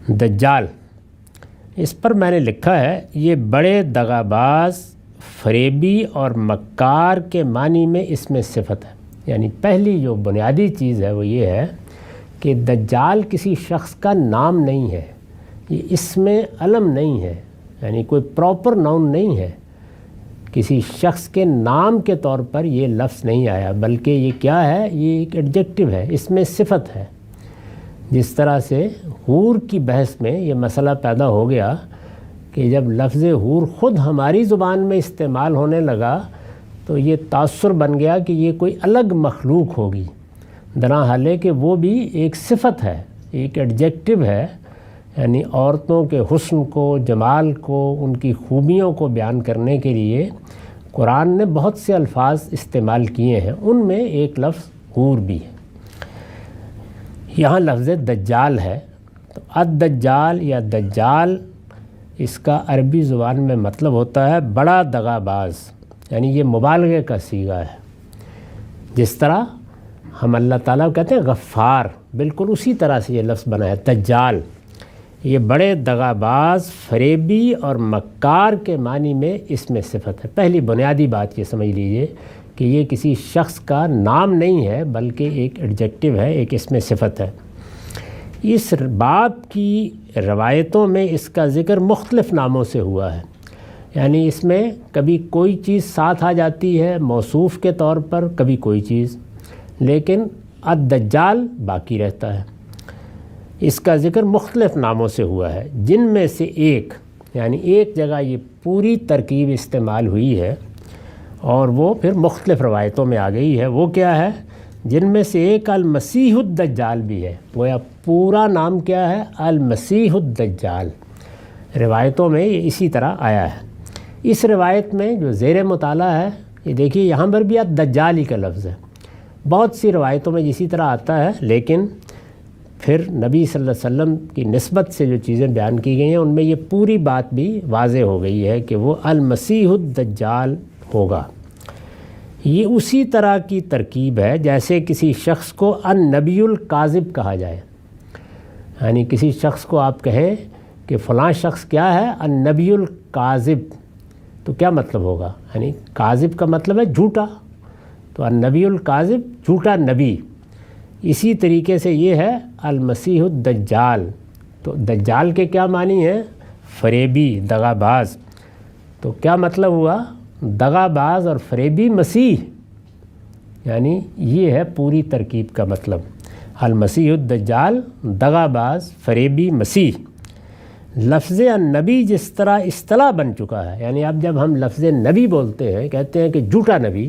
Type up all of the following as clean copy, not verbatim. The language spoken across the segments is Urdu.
دجال، اس پر میں نے لکھا ہے یہ بڑے دغاباز، فریبی اور مکار کے معنی میں اس میں صفت ہے۔ یعنی پہلی جو بنیادی چیز ہے وہ یہ ہے کہ دجال کسی شخص کا نام نہیں ہے، یہ اس میں علم نہیں ہے، یعنی کوئی پراپر ناؤن نہیں ہے، کسی شخص کے نام کے طور پر یہ لفظ نہیں آیا، بلکہ یہ کیا ہے، یہ ایک ایڈجیکٹو ہے، اس میں صفت ہے۔ جس طرح سے حور کی بحث میں یہ مسئلہ پیدا ہو گیا کہ جب لفظ حور خود ہماری زبان میں استعمال ہونے لگا تو یہ تاثر بن گیا کہ یہ کوئی الگ مخلوق ہوگی، حالانکہ کہ وہ بھی ایک صفت ہے، ایک ایڈجیکٹو ہے، یعنی عورتوں کے حسن کو، جمال کو، ان کی خوبیوں کو بیان کرنے کے لیے قرآن نے بہت سے الفاظ استعمال کیے ہیں، ان میں ایک لفظ حور بھی ہے۔ یہاں لفظ دجال ہے، تو الدجال یا دجال اس کا عربی زبان میں مطلب ہوتا ہے بڑا دغاباز، یعنی یہ مبالغے کا صیغہ ہے۔ جس طرح ہم اللہ تعالیٰ کو کہتے ہیں غفار، بالکل اسی طرح سے یہ لفظ بنا ہے دجال، یہ بڑے دغاباز، فریبی اور مکار کے معنی میں اس میں صفت ہے۔ پہلی بنیادی بات یہ سمجھ لیجئے کہ یہ کسی شخص کا نام نہیں ہے بلکہ ایک ایڈجیکٹو ہے، ایک اس میں صفت ہے۔ اس باب کی روایتوں میں اس کا ذکر مختلف ناموں سے ہوا ہے، یعنی اس میں کبھی کوئی چیز ساتھ آ جاتی ہے موصوف کے طور پر، کبھی کوئی چیز، لیکن الدجال باقی رہتا ہے۔ اس کا ذکر مختلف ناموں سے ہوا ہے، جن میں سے ایک، یعنی ایک جگہ یہ پوری ترکیب استعمال ہوئی ہے اور وہ پھر مختلف روایتوں میں آ گئی ہے۔ وہ کیا ہے؟ جن میں سے ایک المسیح الدجال بھی ہے، گویا پورا نام کیا ہے؟ المسیح الدجال۔ روایتوں میں یہ اسی طرح آیا ہے۔ اس روایت میں جو زیر مطالعہ ہے، یہ دیکھیے یہاں پر بھی الدجال ہی کا لفظ ہے، بہت سی روایتوں میں اسی طرح آتا ہے، لیکن پھر نبی صلی اللہ علیہ وسلم کی نسبت سے جو چیزیں بیان کی گئی ہیں ان میں یہ پوری بات بھی واضح ہو گئی ہے کہ وہ المسیح الدجال ہوگا۔ یہ اسی طرح کی ترکیب ہے جیسے کسی شخص کو النبی الکاذب کہا جائے، یعنی کسی شخص کو آپ کہیں کہ فلاں شخص کیا ہے؟ النبی الکاذب، تو کیا مطلب ہوگا؟ یعنی کاذب کا مطلب ہے جھوٹا، تو النبی الکاذب جھوٹا نبی۔ اسی طریقے سے یہ ہے المسیح الدجال، تو دجال کے کیا معنی ہیں؟ فریبی، دغاباز، تو کیا مطلب ہوا؟ دغاباز اور فریبی مسیح، یعنی یہ ہے پوری ترکیب کا مطلب، المسیح الدجال، دغاباز، فریبی مسیح۔ لفظ النبی جس طرح اصطلاح بن چکا ہے، یعنی اب جب ہم لفظ نبی بولتے ہیں، کہتے ہیں کہ جھوٹا نبی،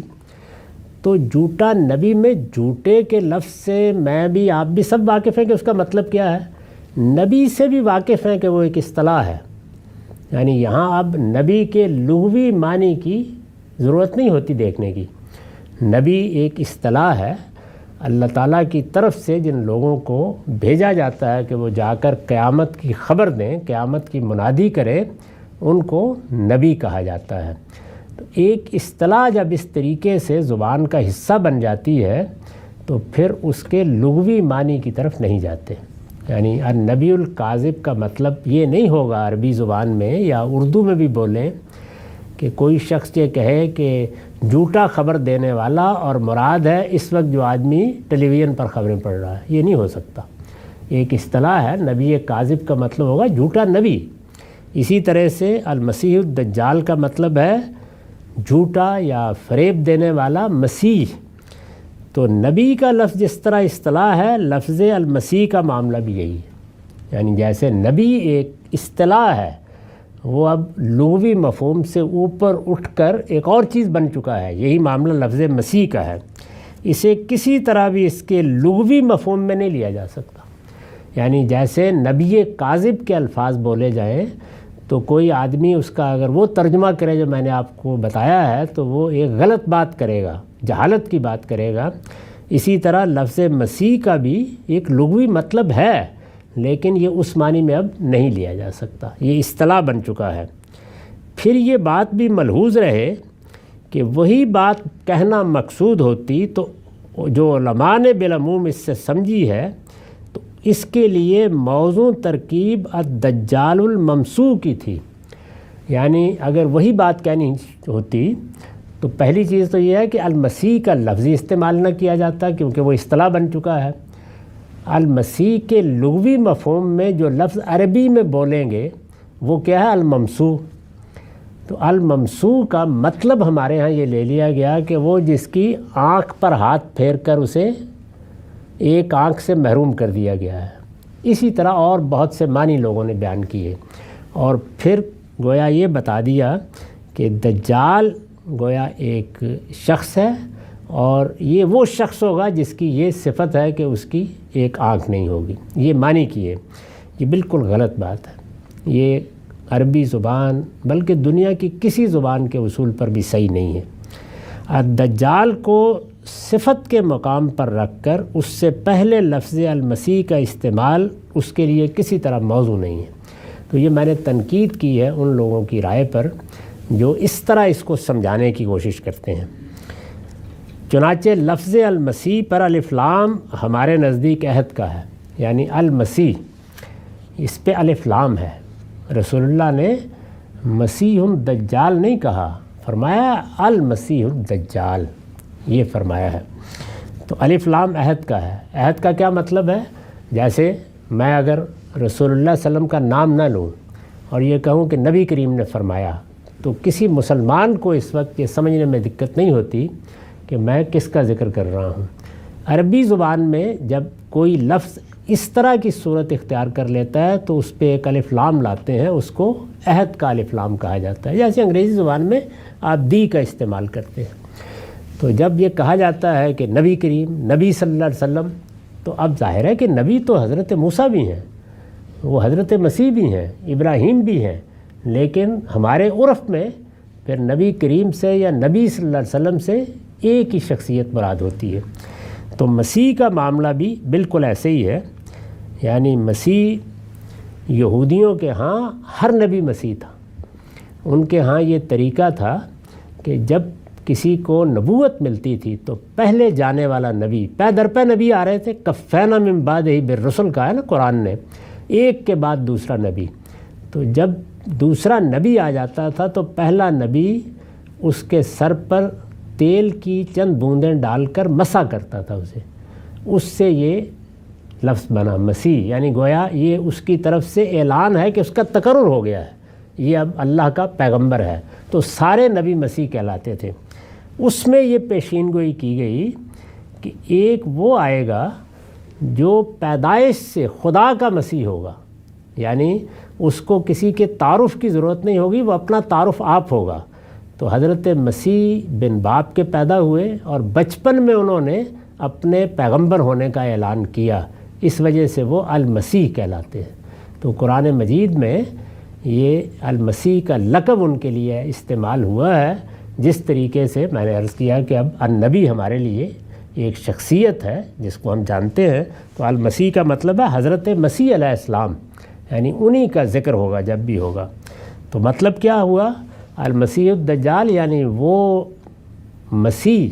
تو جھوٹا نبی میں جھوٹے کے لفظ سے میں بھی آپ بھی سب واقف ہیں کہ اس کا مطلب کیا ہے، نبی سے بھی واقف ہیں کہ وہ ایک اصطلاح ہے۔ یعنی یہاں اب نبی کے لغوی معنی کی ضرورت نہیں ہوتی دیکھنے کی، نبی ایک اصطلاح ہے اللہ تعالیٰ کی طرف سے جن لوگوں کو بھیجا جاتا ہے کہ وہ جا کر قیامت کی خبر دیں، قیامت کی منادی کریں، ان کو نبی کہا جاتا ہے۔ تو ایک اصطلاح جب اس طریقے سے زبان کا حصہ بن جاتی ہے تو پھر اس کے لغوی معنی کی طرف نہیں جاتے، یعنی النبی الکاذب کا مطلب یہ نہیں ہوگا عربی زبان میں یا اردو میں بھی بولیں کہ کوئی شخص یہ کہے کہ جھوٹا خبر دینے والا، اور مراد ہے اس وقت جو آدمی ٹیلی ویژن پر خبریں پڑھ رہا ہے، یہ نہیں ہو سکتا۔ ایک اصطلاح ہے، نبی کاذب کا مطلب ہوگا جھوٹا نبی۔ اسی طرح سے المسیح الدجال کا مطلب ہے جھوٹا یا فریب دینے والا مسیح۔ تو نبی کا لفظ جس طرح اصطلاح ہے، لفظ المسیح کا معاملہ بھی یہی ہے، یعنی جیسے نبی ایک اصطلاح ہے، وہ اب لغوی مفہوم سے اوپر اٹھ کر ایک اور چیز بن چکا ہے، یہی معاملہ لفظ مسیح کا ہے۔ اسے کسی طرح بھی اس کے لغوی مفہوم میں نہیں لیا جا سکتا، یعنی جیسے نبی کاذب کے الفاظ بولے جائیں تو کوئی آدمی اس کا اگر وہ ترجمہ کرے جو میں نے آپ کو بتایا ہے تو وہ ایک غلط بات کرے گا، جہالت کی بات کرے گا۔ اسی طرح لفظ مسیح کا بھی ایک لغوی مطلب ہے، لیکن یہ اس معنی میں اب نہیں لیا جا سکتا، یہ اصطلاح بن چکا ہے۔ پھر یہ بات بھی ملحوظ رہے کہ وہی بات کہنا مقصود ہوتی تو جو علماء نے بالعموم اس سے سمجھی ہے، تو اس کے لیے موضوع ترکیب الدجال الممسوح کی تھی۔ یعنی اگر وہی بات کہنی ہوتی تو پہلی چیز تو یہ ہے کہ المسیح کا لفظی استعمال نہ کیا جاتا، کیونکہ وہ اصطلاح بن چکا ہے۔ المسیح کے لغوی مفہوم میں جو لفظ عربی میں بولیں گے وہ کیا ہے؟ الممسوح۔ تو الممسوح کا مطلب ہمارے ہاں یہ لے لیا گیا کہ وہ جس کی آنکھ پر ہاتھ پھیر کر اسے ایک آنکھ سے محروم کر دیا گیا ہے۔ اسی طرح اور بہت سے معنی لوگوں نے بیان کیے، اور پھر گویا یہ بتا دیا کہ دجال گویا ایک شخص ہے، اور یہ وہ شخص ہوگا جس کی یہ صفت ہے کہ اس کی ایک آنکھ نہیں ہوگی۔ یہ معنی کیے، یہ بالکل غلط بات ہے۔ یہ عربی زبان بلکہ دنیا کی کسی زبان کے اصول پر بھی صحیح نہیں ہے۔ الدجال کو صفت کے مقام پر رکھ کر اس سے پہلے لفظ المسیح کا استعمال اس کے لیے کسی طرح موضوع نہیں ہے۔ تو یہ میں نے تنقید کی ہے ان لوگوں کی رائے پر جو اس طرح اس کو سمجھانے کی کوشش کرتے ہیں۔ چنانچہ لفظ المسیح پر الف لام ہمارے نزدیک عہد کا ہے، یعنی المسیح اس پہ الف لام ہے۔ رسول اللہ نے مسیح الدجال نہیں کہا، فرمایا المسیح الدجال، یہ فرمایا ہے۔ تو الف لام عہد کا ہے۔ عہد کا کیا مطلب ہے؟ جیسے میں اگر رسول اللہ صلی اللہ علیہ وسلم کا نام نہ لوں اور یہ کہوں کہ نبی کریم نے فرمایا، تو کسی مسلمان کو اس وقت یہ سمجھنے میں دقت نہیں ہوتی کہ میں کس کا ذکر کر رہا ہوں۔ عربی زبان میں جب کوئی لفظ اس طرح کی صورت اختیار کر لیتا ہے تو اس پہ ایک الف لام لاتے ہیں، اس کو عہد کا الف لام کہا جاتا ہے۔ جیسے انگریزی زبان میں آپ دی کا استعمال کرتے ہیں۔ تو جب یہ کہا جاتا ہے کہ نبی کریم، نبی صلی اللہ علیہ وسلم، تو اب ظاہر ہے کہ نبی تو حضرت موسیٰ بھی ہیں، وہ حضرت مسیح بھی ہیں، ابراہیم بھی ہیں، لیکن ہمارے عرف میں پھر نبی کریم سے یا نبی صلی اللہ علیہ وسلم سے ایک ہی شخصیت مراد ہوتی ہے۔ تو مسیح کا معاملہ بھی بالکل ایسے ہی ہے، یعنی مسیح یہودیوں کے ہاں ہر نبی مسیح تھا۔ ان کے ہاں یہ طریقہ تھا کہ جب کسی کو نبوت ملتی تھی تو پہلے جانے والا نبی، پے در پے نبی آ رہے تھے، کفینا من بعدہ بالرسل کہا ہے نا قرآن نے، ایک کے بعد دوسرا نبی۔ تو جب دوسرا نبی آ جاتا تھا تو پہلا نبی اس کے سر پر تیل کی چند بوندیں ڈال کر مسح کرتا تھا اسے، اس سے یہ لفظ بنا مسیح، یعنی گویا یہ اس کی طرف سے اعلان ہے کہ اس کا تقرر ہو گیا ہے، یہ اب اللہ کا پیغمبر ہے۔ تو سارے نبی مسیح کہلاتے تھے۔ اس میں یہ پیشین گوئی کی گئی کہ ایک وہ آئے گا جو پیدائش سے خدا کا مسیح ہوگا، یعنی اس کو کسی کے تعارف کی ضرورت نہیں ہوگی، وہ اپنا تعارف آپ ہوگا۔ تو حضرت مسیح بن باپ کے پیدا ہوئے اور بچپن میں انہوں نے اپنے پیغمبر ہونے کا اعلان کیا، اس وجہ سے وہ المسیح کہلاتے ہیں۔ تو قرآن مجید میں یہ المسیح کا لقب ان کے لیے استعمال ہوا ہے، جس طریقے سے میں نے عرض کیا کہ اب النبی ہمارے لیے ایک شخصیت ہے جس کو ہم جانتے ہیں۔ تو المسیح کا مطلب ہے حضرت مسیح علیہ السلام، یعنی انہی کا ذکر ہوگا جب بھی ہوگا۔ تو مطلب کیا ہوا؟ المسیح الدجال یعنی وہ مسیح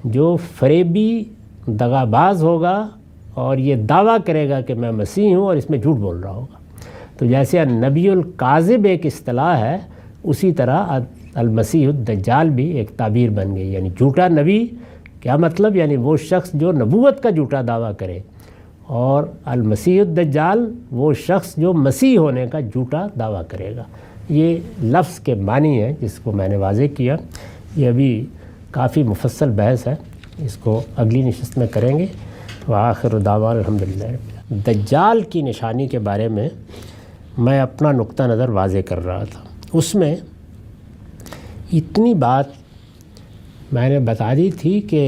جو فریبی دغا باز ہوگا اور یہ دعویٰ کرے گا کہ میں مسیح ہوں اور اس میں جھوٹ بول رہا ہوگا۔ تو جیسے النبی الکاذب ایک اصطلاح ہے، اسی طرح المسیح الدجال بھی ایک تعبیر بن گئی، یعنی جھوٹا نبی۔ کیا مطلب؟ یعنی وہ شخص جو نبوت کا جھوٹا دعویٰ کرے، اور المسیح الدجال وہ شخص جو مسیح ہونے کا جھوٹا دعویٰ کرے گا۔ یہ لفظ کے معنی ہے جس کو میں نے واضح کیا۔ یہ ابھی کافی مفصل بحث ہے، اس کو اگلی نشست میں کریں گے۔ وآخر دعوانا الحمدللہ۔ دجال کی نشانی کے بارے میں میں اپنا نقطہ نظر واضح کر رہا تھا، اس میں اتنی بات میں نے بتا دی تھی کہ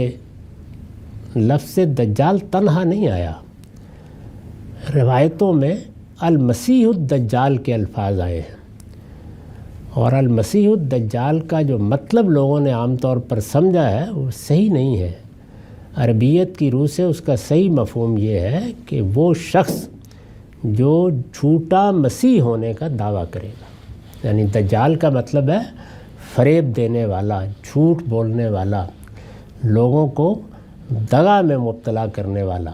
لفظ دجال تنہا نہیں آیا، روایتوں میں المسیح الدجال کے الفاظ آئے ہیں، اور المسیح الدجال کا جو مطلب لوگوں نے عام طور پر سمجھا ہے وہ صحیح نہیں ہے۔ عربیت کی روح سے اس کا صحیح مفہوم یہ ہے کہ وہ شخص جو جھوٹا مسیح ہونے کا دعویٰ کرے گا، یعنی دجال کا مطلب ہے فریب دینے والا، جھوٹ بولنے والا، لوگوں کو دغا میں مبتلا کرنے والا۔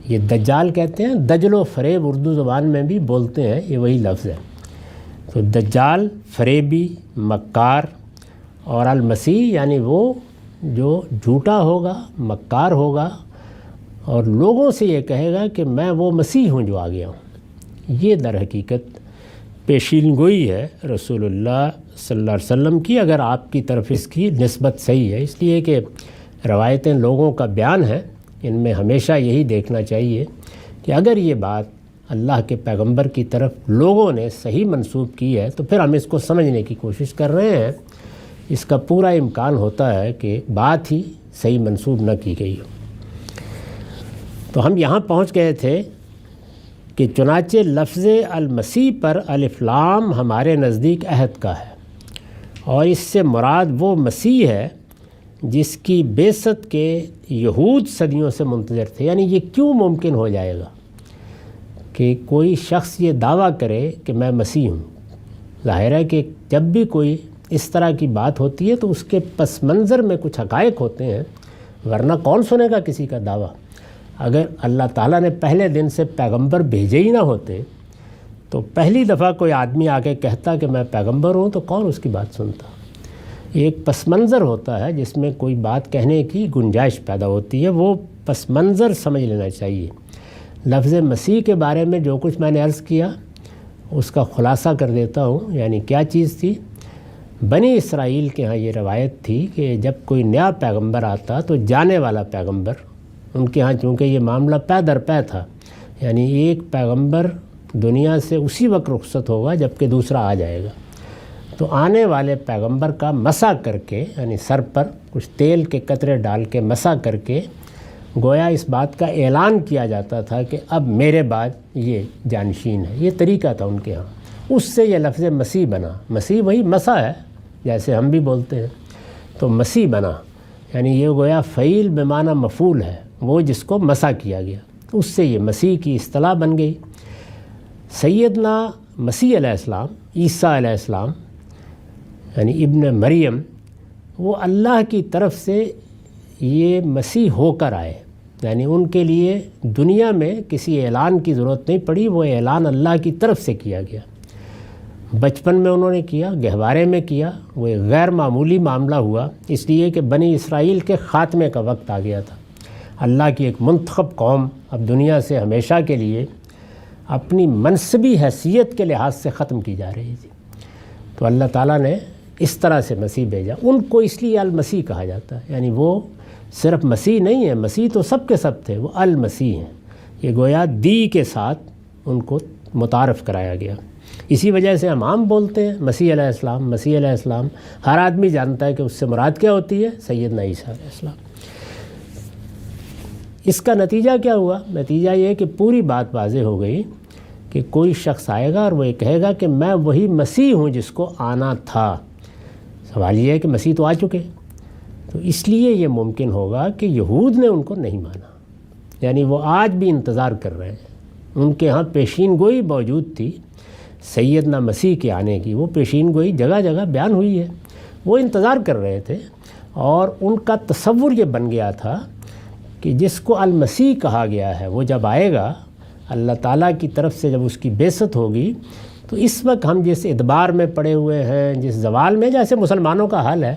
یہ دجال کہتے ہیں، دجل و فریب اردو زبان میں بھی بولتے ہیں، یہ وہی لفظ ہے۔ تو دجال فریبی، مکار، اور المسیح یعنی وہ جو جھوٹا ہوگا، مکار ہوگا اور لوگوں سے یہ کہے گا کہ میں وہ مسیح ہوں جو آ گیا ہوں۔ یہ در حقیقت پیشین گوئی ہے رسول اللہ صلی اللہ علیہ وسلم کی، اگر آپ کی طرف اس کی نسبت صحیح ہے، اس لیے کہ روایتیں لوگوں کا بیان ہے، ان میں ہمیشہ یہی دیکھنا چاہیے کہ اگر یہ بات اللہ کے پیغمبر کی طرف لوگوں نے صحیح منسوب کی ہے تو پھر ہم اس کو سمجھنے کی کوشش کر رہے ہیں۔ اس کا پورا امکان ہوتا ہے کہ بات ہی صحیح منسوب نہ کی گئی ہو۔ تو ہم یہاں پہنچ گئے تھے کہ چنانچہ لفظ المسیح پر الف لام ہمارے نزدیک عہد کا ہے، اور اس سے مراد وہ مسیح ہے جس کی بعثت کے یہود صدیوں سے منتظر تھے۔ یعنی یہ کیوں ممکن ہو جائے گا کہ کوئی شخص یہ دعویٰ کرے کہ میں مسیح ہوں؟ ظاہر ہے کہ جب بھی کوئی اس طرح کی بات ہوتی ہے تو اس کے پس منظر میں کچھ حقائق ہوتے ہیں، ورنہ کون سنے گا کسی کا دعویٰ؟ اگر اللہ تعالیٰ نے پہلے دن سے پیغمبر بھیجے ہی نہ ہوتے تو پہلی دفعہ کوئی آدمی آ کے کہتا کہ میں پیغمبر ہوں تو کون اس کی بات سنتا؟ ایک پس منظر ہوتا ہے جس میں کوئی بات کہنے کی گنجائش پیدا ہوتی ہے، وہ پس منظر سمجھ لینا چاہیے۔ لفظ مسیح کے بارے میں جو کچھ میں نے عرض کیا اس کا خلاصہ کر دیتا ہوں۔ یعنی کیا چیز تھی؟ بنی اسرائیل کے ہاں یہ روایت تھی کہ جب کوئی نیا پیغمبر آتا تو جانے والا پیغمبر، ان کے ہاں چونکہ یہ معاملہ پے در پے تھا، یعنی ایک پیغمبر دنیا سے اسی وقت رخصت ہوگا جب کہ دوسرا آ جائے گا، تو آنے والے پیغمبر کا مسح کر کے، یعنی سر پر کچھ تیل کے قطرے ڈال کے مسح کر کے گویا اس بات کا اعلان کیا جاتا تھا کہ اب میرے بعد یہ جانشین ہے۔ یہ طریقہ تھا ان کے ہاں، اس سے یہ لفظ مسیح بنا۔ مسیح وہی مسح ہے جیسے ہم بھی بولتے ہیں، تو مسیح بنا، یعنی یہ گویا فعیل بمعنی مفعول ہے، وہ جس کو مسح کیا گیا، اس سے یہ مسیح کی اصطلاح بن گئی۔ سیدنا مسیح علیہ السلام، عیسیٰ علیہ السلام یعنی ابن مریم، وہ اللہ کی طرف سے یہ مسیح ہو کر آئے، یعنی ان کے لیے دنیا میں کسی اعلان کی ضرورت نہیں پڑی، وہ اعلان اللہ کی طرف سے کیا گیا۔ بچپن میں انہوں نے کیا، گہوارے میں کیا، وہ ایک غیر معمولی معاملہ ہوا، اس لیے کہ بنی اسرائیل کے خاتمے کا وقت آ گیا تھا۔ اللہ کی ایک منتخب قوم اب دنیا سے ہمیشہ کے لیے اپنی منصبی حیثیت کے لحاظ سے ختم کی جا رہی تھی، تو اللہ تعالیٰ نے اس طرح سے مسیح بھیجا۔ ان کو اس لیے المسیح کہا جاتا ہے، یعنی وہ صرف مسیح نہیں ہے، مسیح تو سب کے سب تھے، وہ المسیح ہیں۔ یہ گویا دی کے ساتھ ان کو متعارف کرایا گیا۔ اسی وجہ سے ہم عام بولتے ہیں مسیح علیہ السلام، مسیح علیہ السلام، ہر آدمی جانتا ہے کہ اس سے مراد کیا ہوتی ہے؟ سیدنا عیسیٰ علیہ السلام۔ اس کا نتیجہ کیا ہوا؟ نتیجہ یہ کہ پوری بات واضح ہو گئی کہ کوئی شخص آئے گا اور وہ یہ کہے گا کہ میں وہی مسیح ہوں جس کو آنا تھا۔ سوال یہ ہے کہ مسیح تو آ چکے، تو اس لیے یہ ممکن ہوگا کہ یہود نے ان کو نہیں مانا، یعنی وہ آج بھی انتظار کر رہے ہیں۔ ان کے ہاں پیشین گوئی موجود تھی سیدنا مسیح کے آنے کی، وہ پیشین گوئی جگہ جگہ بیان ہوئی ہے، وہ انتظار کر رہے تھے، اور ان کا تصور یہ بن گیا تھا کہ جس کو المسیح کہا گیا ہے وہ جب آئے گا اللہ تعالیٰ کی طرف سے، جب اس کی بعثت ہوگی، تو اس وقت ہم جس ادبار میں پڑے ہوئے ہیں، جس زوال میں جیسے مسلمانوں کا حال ہے،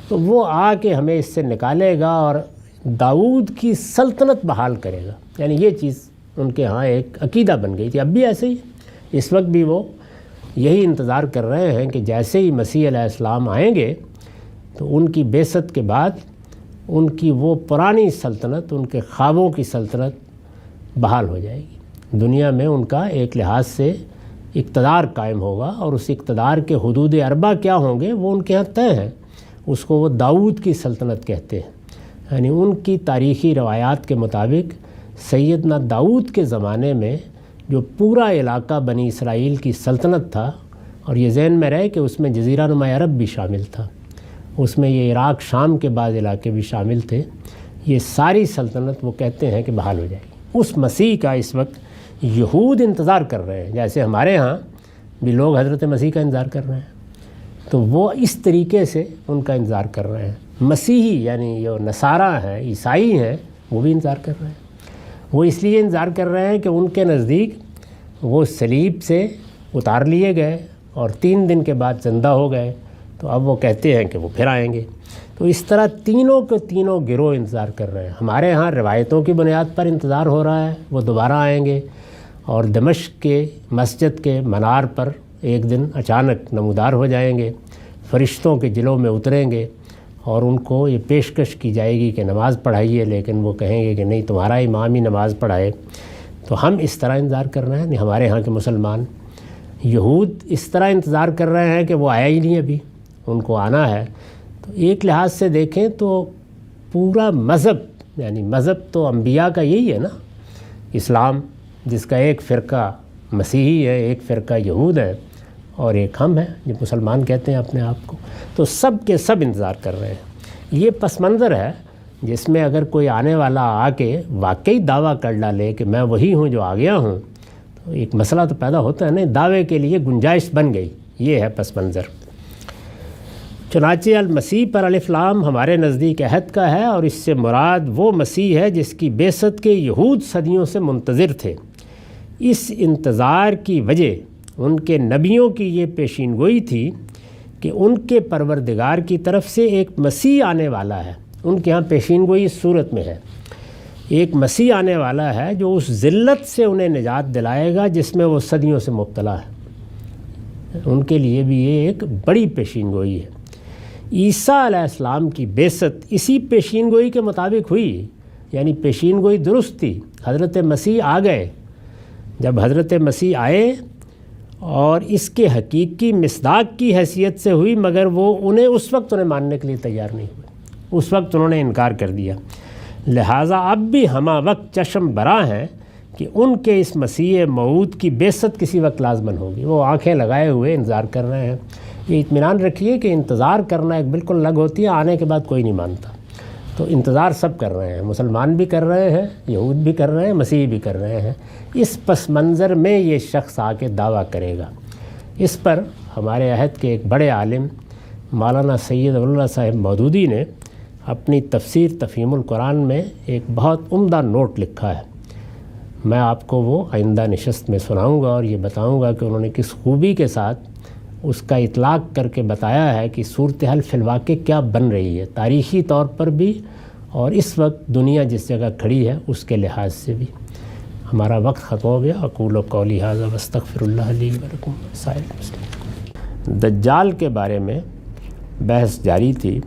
تو وہ آ کے ہمیں اس سے نکالے گا اور داؤد کی سلطنت بحال کرے گا۔ یعنی یہ چیز ان کے ہاں ایک عقیدہ بن گئی تھی، اب بھی ایسے ہی، اس وقت بھی وہ یہی انتظار کر رہے ہیں کہ جیسے ہی مسیح علیہ السلام آئیں گے تو ان کی بعثت کے بعد ان کی وہ پرانی سلطنت، ان کے خوابوں کی سلطنت بحال ہو جائے گی۔ دنیا میں ان کا ایک لحاظ سے اقتدار قائم ہوگا، اور اس اقتدار کے حدود اربع کیا ہوں گے وہ ان کے ہاں طے ہیں، اس کو وہ داؤد کی سلطنت کہتے ہیں۔ یعنی ان کی تاریخی روایات کے مطابق سیدنا داؤد کے زمانے میں جو پورا علاقہ بنی اسرائیل کی سلطنت تھا، اور یہ ذہن میں رہے کہ اس میں جزیرہ نما عرب بھی شامل تھا، اس میں یہ عراق شام کے بعض علاقے بھی شامل تھے، یہ ساری سلطنت وہ کہتے ہیں کہ بحال ہو جائے گی۔ اس مسیح کا اس وقت یہود انتظار کر رہے ہیں، جیسے ہمارے ہاں بھی لوگ حضرت مسیح کا انتظار کر رہے ہیں، تو وہ اس طریقے سے ان کا انتظار کر رہے ہیں۔ مسیحی یعنی جو نصارہ ہیں، عیسائی ہیں، وہ بھی انتظار کر رہے ہیں۔ وہ اس لیے انتظار کر رہے ہیں کہ ان کے نزدیک وہ صلیب سے اتار لیے گئے اور 3 دن کے بعد زندہ ہو گئے، تو اب وہ کہتے ہیں کہ وہ پھر آئیں گے۔ تو اس طرح تینوں کے تینوں گروہ انتظار کر رہے ہیں۔ ہمارے ہاں روایتوں کی بنیاد پر انتظار ہو رہا ہے، وہ دوبارہ آئیں گے اور دمشق کے مسجد کے منار پر ایک دن اچانک نمودار ہو جائیں گے، فرشتوں کے جلوں میں اتریں گے اور ان کو یہ پیشکش کی جائے گی کہ نماز پڑھائیے، لیکن وہ کہیں گے کہ نہیں، تمہارا امام ہی نماز پڑھائے۔ تو ہم اس طرح انتظار کر رہے ہیں، ہمارے ہاں کے مسلمان۔ یہود اس طرح انتظار کر رہے ہیں کہ وہ آیا ہی نہیں، ابھی ان کو آنا ہے۔ تو ایک لحاظ سے دیکھیں تو پورا مذہب، یعنی مذہب تو انبیاء کا یہی ہے نا، اسلام، جس کا ایک فرقہ مسیحی ہے، ایک فرقہ یہود ہے اور ایک ہم ہیں جو مسلمان کہتے ہیں اپنے آپ کو۔ تو سب کے سب انتظار کر رہے ہیں۔ یہ پس منظر ہے جس میں اگر کوئی آنے والا آ کے واقعی دعویٰ کر ڈالے کہ میں وہی ہوں جو آ گیا ہوں، تو ایک مسئلہ تو پیدا ہوتا ہے نا، دعوے کے لیے گنجائش بن گئی۔ یہ ہے پس منظر۔ چنانچہ المسیح پر الف لام ہمارے نزدیک عہد کا ہے، اور اس سے مراد وہ مسیح ہے جس کی بعثت کے یہود صدیوں سے منتظر تھے۔ اس انتظار کی وجہ ان کے نبیوں کی یہ پیشین گوئی تھی کہ ان کے پروردگار کی طرف سے ایک مسیح آنے والا ہے۔ ان کے ہاں پیشین گوئی اس صورت میں ہے، ایک مسیح آنے والا ہے جو اس ذلت سے انہیں نجات دلائے گا جس میں وہ صدیوں سے مبتلا ہے۔ ان کے لیے بھی یہ ایک بڑی پیشین گوئی ہے۔ عیسیٰ علیہ السلام کی بعثت اسی پیشین گوئی کے مطابق ہوئی، یعنی پیشین گوئی درست تھی۔ حضرت مسیح آ گئے، جب حضرت مسیح آئے اور اس کے حقیقی مصداق کی حیثیت سے ہوئی، مگر وہ اس وقت انہیں ماننے کے لیے تیار نہیں ہوئے، اس وقت انہوں نے انکار کر دیا۔ لہٰذا اب بھی ہمہ وقت چشم برا ہیں کہ ان کے اس مسیح موعود کی بعثت کسی وقت لازمن ہوگی۔ وہ آنکھیں لگائے ہوئے انتظار کر رہے ہیں۔ یہ اطمینان رکھیے کہ انتظار کرنا ایک بالکل الگ ہوتی ہے، آنے کے بعد کوئی نہیں مانتا۔ تو انتظار سب کر رہے ہیں، مسلمان بھی کر رہے ہیں، یہود بھی کر رہے ہیں، مسیحی بھی کر رہے ہیں۔ اس پس منظر میں یہ شخص آ کے دعویٰ کرے گا۔ اس پر ہمارے عہد کے ایک بڑے عالم مولانا سید اللہ صاحب مودودی نے اپنی تفسیر تفہیم القرآن میں ایک بہت عمدہ نوٹ لکھا ہے۔ میں آپ کو وہ آئندہ نشست میں سناؤں گا اور یہ بتاؤں گا کہ انہوں نے کس خوبی کے ساتھ اس کا اطلاق کر کے بتایا ہے کہ صورتحال فی الواقع کیا بن رہی ہے، تاریخی طور پر بھی اور اس وقت دنیا جس جگہ کھڑی ہے اس کے لحاظ سے بھی۔ ہمارا وقت ختم ہو گیا۔ اقول قولی ھذا واستغفر اللہ لی ولکم سائر المسلمین۔ دجال کے بارے میں بحث جاری تھی،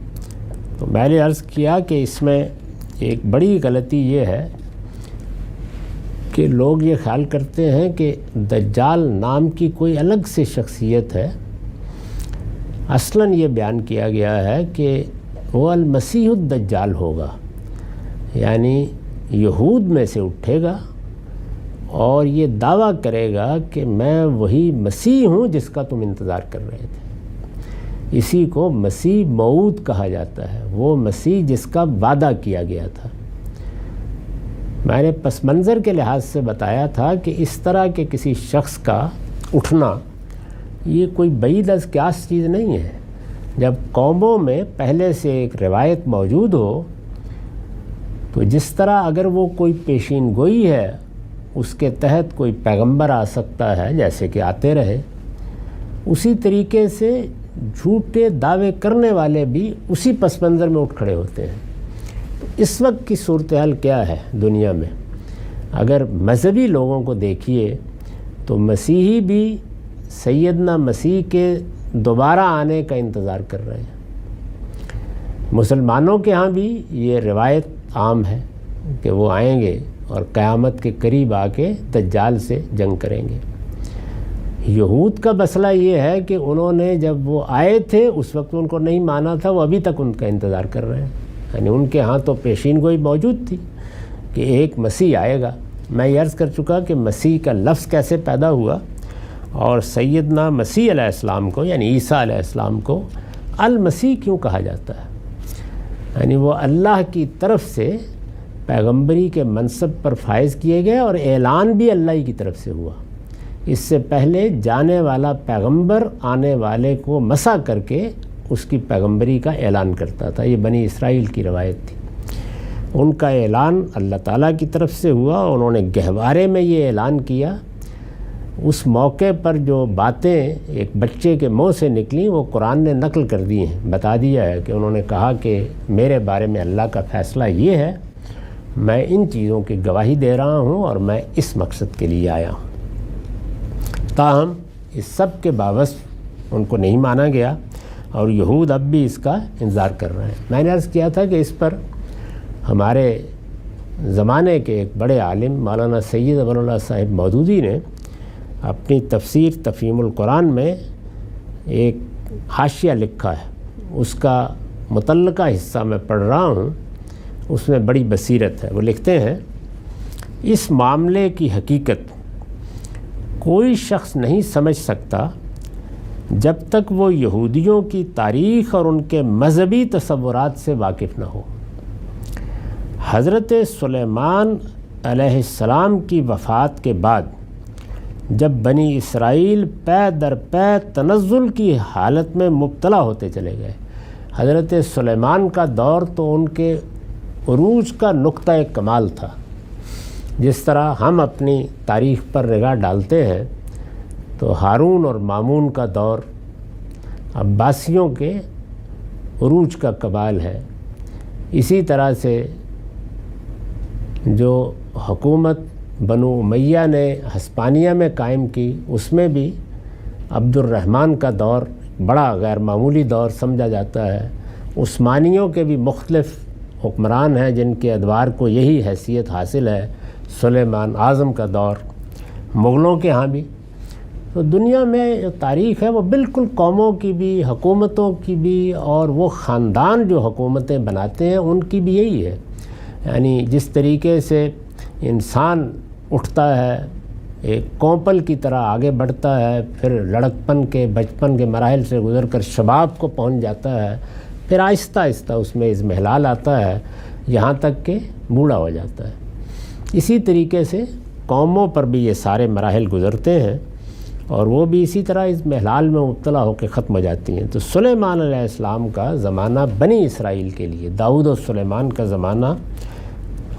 تو میں نے عرض کیا کہ اس میں ایک بڑی غلطی یہ ہے کہ لوگ یہ خیال کرتے ہیں کہ دجال نام کی کوئی الگ سے شخصیت ہے۔ اصلاً یہ بیان کیا گیا ہے کہ وہ المسیح الدجال ہوگا، یعنی یہود میں سے اٹھے گا اور یہ دعویٰ کرے گا کہ میں وہی مسیح ہوں جس کا تم انتظار کر رہے تھے۔ اسی کو مسیح موعود کہا جاتا ہے، وہ مسیح جس کا وعدہ کیا گیا تھا۔ میں نے پس منظر کے لحاظ سے بتایا تھا کہ اس طرح کے کسی شخص کا اٹھنا یہ کوئی بعید از قیاس چیز نہیں ہے۔ جب قوموں میں پہلے سے ایک روایت موجود ہو تو جس طرح اگر وہ کوئی پیشین گوئی ہے اس کے تحت کوئی پیغمبر آ سکتا ہے، جیسے کہ آتے رہے، اسی طریقے سے جھوٹے دعوے کرنے والے بھی اسی پس منظر میں اٹھ کھڑے ہوتے ہیں۔ اس وقت کی صورتحال کیا ہے دنیا میں؟ اگر مذہبی لوگوں کو دیکھیے تو مسیحی بھی سیدنا مسیح کے دوبارہ آنے کا انتظار کر رہے ہیں۔ مسلمانوں کے ہاں بھی یہ روایت عام ہے کہ وہ آئیں گے اور قیامت کے قریب آ کے دجال سے جنگ کریں گے۔ یہود کا مسئلہ یہ ہے کہ انہوں نے جب وہ آئے تھے اس وقت ان کو نہیں مانا تھا، وہ ابھی تک ان کا انتظار کر رہے ہیں۔ یعنی ان کے ہاں تو پیشین گوئی موجود تھی کہ ایک مسیح آئے گا۔ میں یہ عرض کر چکا کہ مسیح کا لفظ کیسے پیدا ہوا، اور سیدنا مسیح علیہ السلام کو یعنی عیسیٰ علیہ السلام کو المسیح کیوں کہا جاتا ہے؟ یعنی وہ اللہ کی طرف سے پیغمبری کے منصب پر فائز کیے گئے اور اعلان بھی اللہ ہی کی طرف سے ہوا۔ اس سے پہلے جانے والا پیغمبر آنے والے کو مسح کر کے اس کی پیغمبری کا اعلان کرتا تھا۔ یہ بنی اسرائیل کی روایت تھی۔ ان کا اعلان اللہ تعالیٰ کی طرف سے ہوا، انہوں نے گہوارے میں یہ اعلان کیا۔ اس موقع پر جو باتیں ایک بچے کے منہ سے نکلیں وہ قرآن نے نقل کر دی ہیں، بتا دیا ہے کہ انہوں نے کہا کہ میرے بارے میں اللہ کا فیصلہ یہ ہے، میں ان چیزوں کی گواہی دے رہا ہوں اور میں اس مقصد کے لیے آیا ہوں۔ تاہم اس سب کے باوجود ان کو نہیں مانا گیا اور یہود اب بھی اس کا انتظار کر رہے ہیں۔ میں نے عرض کیا تھا کہ اس پر ہمارے زمانے کے ایک بڑے عالم مولانا سید امان اللہ صاحب مودودی نے اپنی تفسیر تفہیم القرآن میں ایک حاشیہ لکھا ہے، اس کا متعلقہ حصہ میں پڑھ رہا ہوں، اس میں بڑی بصیرت ہے۔ وہ لکھتے ہیں، اس معاملے کی حقیقت کوئی شخص نہیں سمجھ سکتا جب تک وہ یہودیوں کی تاریخ اور ان کے مذہبی تصورات سے واقف نہ ہو۔ حضرت سلیمان علیہ السلام کی وفات کے بعد جب بنی اسرائیل پے در پے تنزل کی حالت میں مبتلا ہوتے چلے گئے، حضرت سلیمان کا دور تو ان کے عروج کا نقطہ کمال تھا۔ جس طرح ہم اپنی تاریخ پر نگاہ ڈالتے ہیں تو ہارون اور مامون کا دور عباسیوں کے عروج کا کمال ہے۔ اسی طرح سے جو حکومت بنو امیہ نے ہسپانیہ میں قائم کی، اس میں بھی عبد الرحمن کا دور بڑا غیر معمولی دور سمجھا جاتا ہے۔ عثمانیوں کے بھی مختلف حکمران ہیں جن کے ادوار کو یہی حیثیت حاصل ہے، سلیمان اعظم کا دور، مغلوں کے ہاں بھی۔ تو دنیا میں جو تاریخ ہے وہ بالکل قوموں کی بھی، حکومتوں کی بھی، اور وہ خاندان جو حکومتیں بناتے ہیں ان کی بھی یہی ہے۔ یعنی جس طریقے سے انسان اٹھتا ہے، ایک کوپل کی طرح آگے بڑھتا ہے، پھر لڑکپن کے بچپن کے مراحل سے گزر کر شباب کو پہنچ جاتا ہے، پھر آہستہ آہستہ اس میں اضمحلال آتا ہے، یہاں تک کہ بوڑھا ہو جاتا ہے۔ اسی طریقے سے قوموں پر بھی یہ سارے مراحل گزرتے ہیں اور وہ بھی اسی طرح اضمحلال میں مبتلا ہو کے ختم ہو جاتی ہیں۔ تو سلیمان علیہ السلام کا زمانہ بنی اسرائیل کے لیے، داؤد و سلیمان کا زمانہ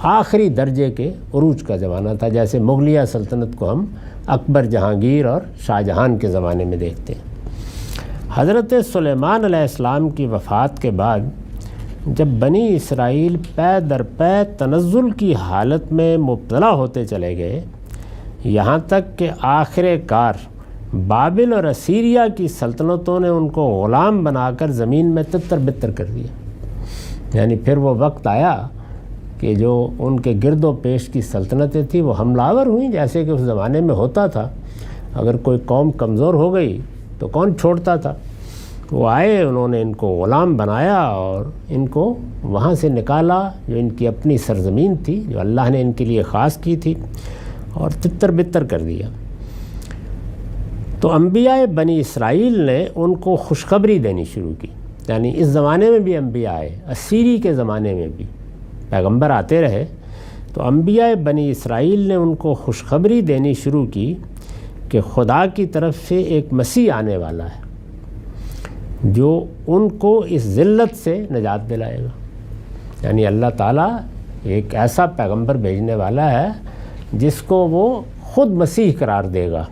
آخری درجے کے عروج کا زمانہ تھا، جیسے مغلیہ سلطنت کو ہم اکبر، جہانگیر اور شاہ جہان کے زمانے میں دیکھتے ہیں۔ حضرت سلیمان علیہ السلام کی وفات کے بعد جب بنی اسرائیل پے در پے تنزل کی حالت میں مبتلا ہوتے چلے گئے، یہاں تک کہ آخر کار بابل اور اسیریہ کی سلطنتوں نے ان کو غلام بنا کر زمین میں تتر بتر کر دیا۔ یعنی پھر وہ وقت آیا کہ جو ان کے گرد و پیش کی سلطنتیں تھیں وہ حملہ آور ہوئیں، جیسے کہ اس زمانے میں ہوتا تھا۔ اگر کوئی قوم کمزور ہو گئی تو کون چھوڑتا تھا؟ وہ آئے، انہوں نے ان کو غلام بنایا اور ان کو وہاں سے نکالا جو ان کی اپنی سرزمین تھی، جو اللہ نے ان کے لیے خاص کی تھی، اور تتر بتر کر دیا۔ تو انبیاء بنی اسرائیل نے ان کو خوشخبری دینی شروع کی۔ یعنی اس زمانے میں بھی انبیاء آئے، اسیری کے زمانے میں بھی پیغمبر آتے رہے، تو انبیاء بنی اسرائیل نے ان کو خوشخبری دینی شروع کی کہ خدا کی طرف سے ایک مسیح آنے والا ہے جو ان کو اس ذلت سے نجات دلائے گا۔ یعنی اللہ تعالیٰ ایک ایسا پیغمبر بھیجنے والا ہے جس کو وہ خود مسیح قرار دے گا،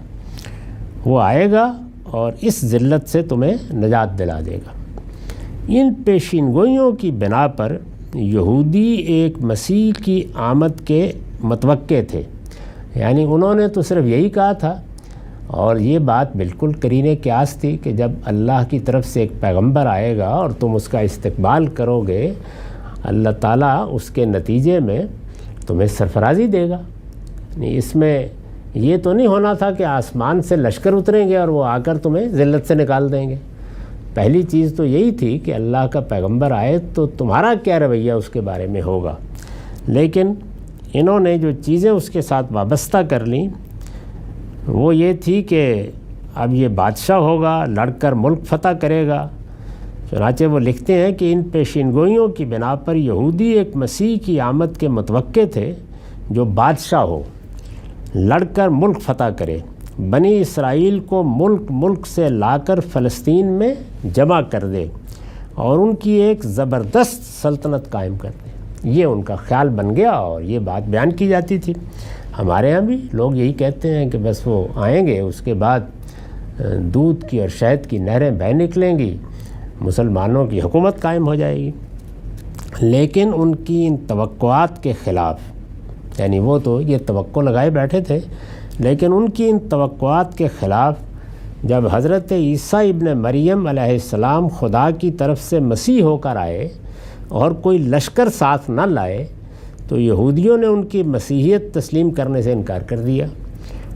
وہ آئے گا اور اس ذلت سے تمہیں نجات دلا دے گا۔ ان پیشین گوئیوں کی بنا پر یہودی ایک مسیح کی آمد کے متوقع تھے۔ یعنی انہوں نے تو صرف یہی کہا تھا، اور یہ بات بالکل قرینِ قیاس تھی کہ جب اللہ کی طرف سے ایک پیغمبر آئے گا اور تم اس کا استقبال کرو گے، اللہ تعالیٰ اس کے نتیجے میں تمہیں سرفرازی دے گا۔ اس میں یہ تو نہیں ہونا تھا کہ آسمان سے لشکر اتریں گے اور وہ آ کر تمہیں ذلت سے نکال دیں گے۔ پہلی چیز تو یہی تھی کہ اللہ کا پیغمبر آئے تو تمہارا کیا رویہ اس کے بارے میں ہوگا۔ لیکن انہوں نے جو چیزیں اس کے ساتھ وابستہ کر لیں وہ یہ تھی کہ اب یہ بادشاہ ہوگا، لڑ کر ملک فتح کرے گا۔ چنانچہ وہ لکھتے ہیں کہ ان پیشین گوئیوں کی بنا پر یہودی ایک مسیح کی آمد کے متوقع تھے جو بادشاہ ہو، لڑ کر ملک فتح کرے، بنی اسرائیل کو ملک ملک سے لا کر فلسطین میں جمع کر دے اور ان کی ایک زبردست سلطنت قائم کر دے۔ یہ ان کا خیال بن گیا اور یہ بات بیان کی جاتی تھی۔ ہمارے ہاں بھی لوگ یہی کہتے ہیں کہ بس وہ آئیں گے، اس کے بعد دودھ کی اور شہد کی نہریں بہہ نکلیں گی، مسلمانوں کی حکومت قائم ہو جائے گی۔ لیکن ان کی ان توقعات کے خلاف، یعنی وہ تو یہ توقع لگائے بیٹھے تھے، لیکن ان کی ان توقعات کے خلاف جب حضرت عیسیٰ ابن مریم علیہ السلام خدا کی طرف سے مسیح ہو کر آئے اور کوئی لشکر ساتھ نہ لائے، تو یہودیوں نے ان کی مسیحیت تسلیم کرنے سے انکار کر دیا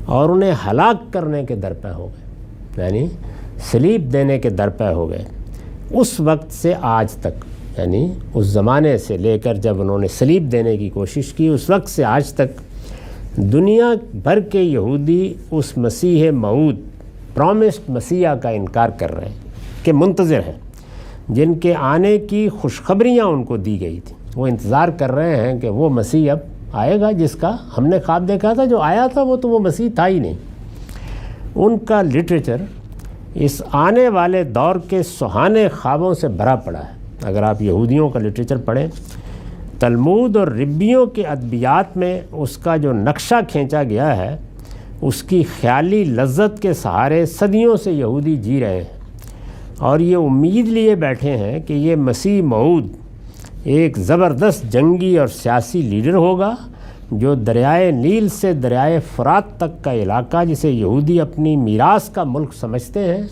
اور انہیں ہلاک کرنے کے درپے ہو گئے، یعنی صلیب دینے کے درپے ہو گئے۔ اس وقت سے آج تک، یعنی اس زمانے سے لے کر جب انہوں نے صلیب دینے کی کوشش کی، اس وقت سے آج تک دنیا بھر کے یہودی اس مسیح موعود، پرومسڈ مسیح کا انکار کر رہے ہیں، کہ منتظر ہیں، جن کے آنے کی خوشخبریاں ان کو دی گئی تھیں۔ وہ انتظار کر رہے ہیں کہ وہ مسیح اب آئے گا جس کا ہم نے خواب دیکھا تھا، جو آیا تھا وہ تو وہ مسیح تھا ہی نہیں۔ ان کا لٹریچر اس آنے والے دور کے سہانے خوابوں سے بھرا پڑا ہے۔ اگر آپ یہودیوں کا لٹریچر پڑھیں، تلمود اور ربیوں کے ادبیات میں اس کا جو نقشہ کھینچا گیا ہے، اس کی خیالی لذت کے سہارے صدیوں سے یہودی جی رہے ہیں اور یہ امید لیے بیٹھے ہیں کہ یہ مسیح موعود ایک زبردست جنگی اور سیاسی لیڈر ہوگا جو دریائے نیل سے دریائے فرات تک کا علاقہ، جسے یہودی اپنی میراث کا ملک سمجھتے ہیں،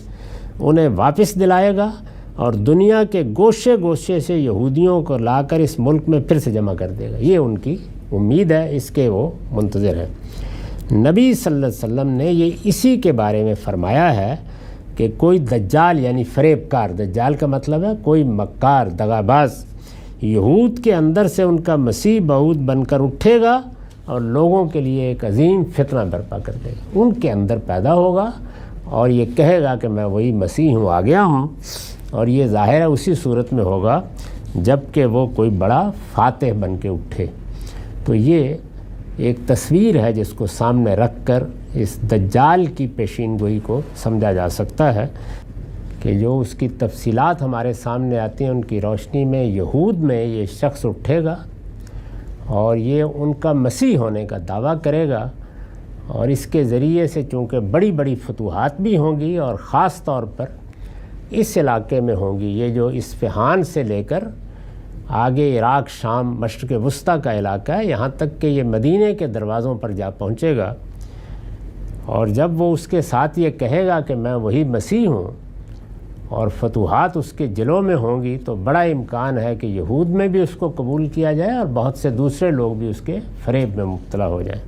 انہیں واپس دلائے گا اور دنیا کے گوشے گوشے سے یہودیوں کو لا کر اس ملک میں پھر سے جمع کر دے گا۔ یہ ان کی امید ہے، اس کے وہ منتظر ہیں۔ نبی صلی اللہ علیہ وسلم نے یہ اسی کے بارے میں فرمایا ہے کہ کوئی دجال، یعنی فریب کار، دجال کا مطلب ہے کوئی مکار، دغاباز، یہود کے اندر سے ان کا مسیح موعود بن کر اٹھے گا اور لوگوں کے لیے ایک عظیم فتنہ برپا کر دے گا۔ ان کے اندر پیدا ہوگا اور یہ کہے گا کہ میں وہی مسیح ہوں، آ گیا ہوں، اور یہ ظاہر ہے اسی صورت میں ہوگا جب کہ وہ کوئی بڑا فاتح بن کے اٹھے۔ تو یہ ایک تصویر ہے جس کو سامنے رکھ کر اس دجال کی پیشین گوئی کو سمجھا جا سکتا ہے کہ جو اس کی تفصیلات ہمارے سامنے آتی ہیں، ان کی روشنی میں یہود میں یہ شخص اٹھے گا اور یہ ان کا مسیح ہونے کا دعویٰ کرے گا، اور اس کے ذریعے سے چونکہ بڑی بڑی فتوحات بھی ہوں گی اور خاص طور پر اس علاقے میں ہوں گی، یہ جو اصفہان سے لے کر آگے عراق، شام، مشرق وسطیٰ کا علاقہ ہے، یہاں تک کہ یہ مدینے کے دروازوں پر جا پہنچے گا۔ اور جب وہ اس کے ساتھ یہ کہے گا کہ میں وہی مسیح ہوں اور فتوحات اس کے جلوں میں ہوں گی، تو بڑا امکان ہے کہ یہود میں بھی اس کو قبول کیا جائے اور بہت سے دوسرے لوگ بھی اس کے فریب میں مبتلا ہو جائیں۔